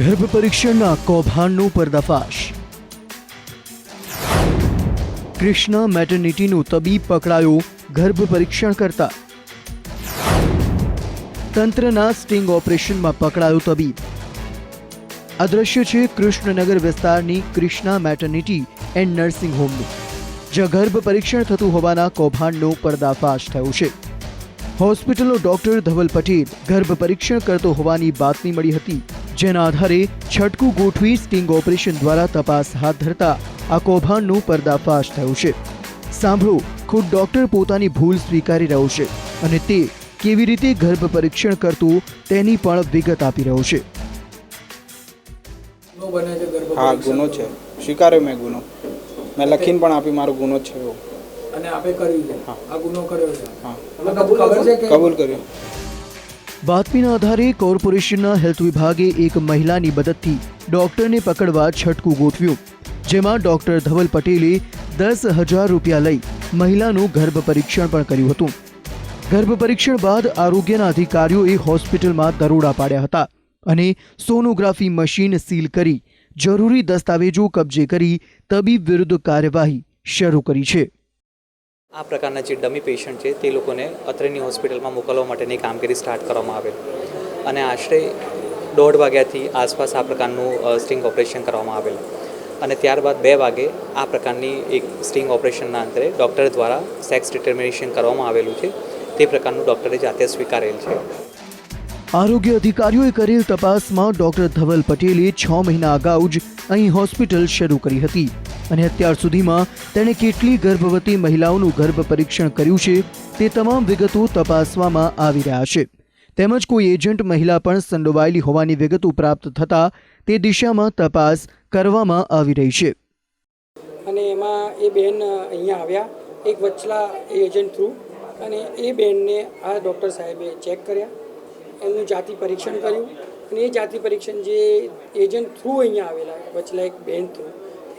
ગર્ભ પરીક્ષણના કૌભાંડનો પર્દાફાશ। કૃષ્ણા મેટર્નિટીનો તબીબ પકડાયો ગર્ભ પરીક્ષણ કરતા। તંત્રના સ્ટિંગ ઓપરેશનમાં પકડાયો તબીબ। આ દ્રશ્ય છે કૃષ્ણનગર વિસ્તારની કૃષ્ણા મેટર્નિટી એન્ડ નર્સિંગ હોમનું, જ્યાં ગર્ભ પરીક્ષણ થતું હોવાના કૌભાંડનો પર્દાફાશ થયો છે। હોસ્પિટલનો ડોક્ટર ધવલ પટેલ ગર્ભ પરીક્ષણ કરતો હોવાની બાતમી મળી હતી, જેના આધારે છટકું ગોઠવી સ્ટિંગ ઓપરેશન દ્વારા તપાસ હાથ ધરતા આ કૌભાંડનો પર્દાફાશ થયો છે। સાંભળો, ખુદ ડોક્ટર પોતાની ભૂલ સ્વીકારી રહ્યો છે અને તે કેવી રીતે ગર્ભ પરીક્ષણ કરતું તેની પણ વિગત આપી રહ્યો છે। हाँ गुनो है, स्वीकार्यो मैं गुनो, मैं लखीन पण आपी मारो गुनो छे एवो અને આપે કર્યું છે। હા આ ગુનો કર્યો છે। हाँ ખબર છે કે कबूल कर्यो। બાતમીના આધારે કોર્પોરેશનના હેલ્થ વિભાગે એક મહિલાની મદદથી ડોક્ટરને પકડવા છટકું ગોઠવ્યું, જેમાં ડોક્ટર ધવલ પટેલે 10,000 રૂપિયા લઈ મહિલાનું ગર્ભ પરીક્ષણ પણ કર્યું હતું। ગર્ભ પરીક્ષણ બાદ આરોગ્યના અધિકારીઓએ હોસ્પિટલમાં દરોડા પાડ્યા હતા અને સોનોગ્રાફી મશીન સીલ કરી જરૂરી દસ્તાવેજો કબજે કરી તબીબ વિરુદ્ધ કાર્યવાહી શરૂ કરી છે। આ પ્રકારના જે ડમી પેશન્ટ છે તે લોકોને અત્રેની હોસ્પિટલમાં મોકલવા માટેની કામગીરી સ્ટાર્ટ કરવામાં આવેલ અને આશરે 1:30 વાગ્યાથી આસપાસ આ પ્રકારનું સ્ટિંગ ઓપરેશન કરવામાં આવેલ અને ત્યારબાદ 2 વાગે આ પ્રકારની એક સ્ટિંગ ઓપરેશનના અંતરે ડૉક્ટર દ્વારા સેક્સ ડિટર્મિનેશન કરવામાં આવેલું છે। તે પ્રકારનું ડૉક્ટરે જાતે સ્વીકારેલ છે। આરોગ્ય અધિકારીઓએ કરેલ તપાસમાં ડોક્ટર ધવલ પટેલે 6 મહિના અગાઉ જ અહીં હોસ્પિટલ શરૂ કરી હતી અને અત્યાર સુધીમાં તેણે કેટલી ગર્ભવતી મહિલાઓનું ગર્ભ પરીક્ષણ કર્યું છે તે તમામ વિગતો તપાસવામાં આવી રહ્યા છે। તેમજ કોઈ એજન્ટ મહિલા પણ સંડોવાયેલી હોવાની વિગતો પ્રાપ્ત થતા તે દિશામાં તપાસ કરવામાં આવી રહી છે। અને એમાં એ બેન અહીંયા આવ્યા એક વચલા એજન્ટ થ્રુ અને એ બેનને આ ડૉક્ટર સાહેબે ચેક કર્યા, એમનું જાતિ પરીક્ષણ કર્યું અને એ જાતિ પરીક્ષણ જે એજન્ટ થ્રુ અહીંયા આવેલા વચલા એક બેન થ્રુ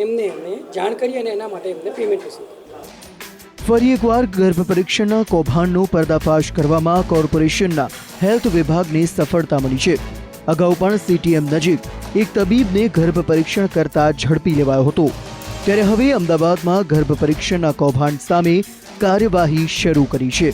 એમને જાણ કરી અને એના માટે એમને પેમેન્ટ રિસીવ કરી। ફરી એકવાર ગર્ભ પરીક્ષણના કૌભાંડનો પર્દાફાશ કરવામાં કોર્પોરેશનના હેલ્થ વિભાગને સફળતા મળી છે। અગાઉ પણ સીટીએમ નજીક એક તબીબને ગર્ભ પરીક્ષણ કરતા ઝડપી લેવાયો હતો, ત્યારે હવે અમદાવાદમાં ગર્ભ પરીક્ષણના કૌભાંડ સામે કાર્યવાહી શરૂ કરી છે।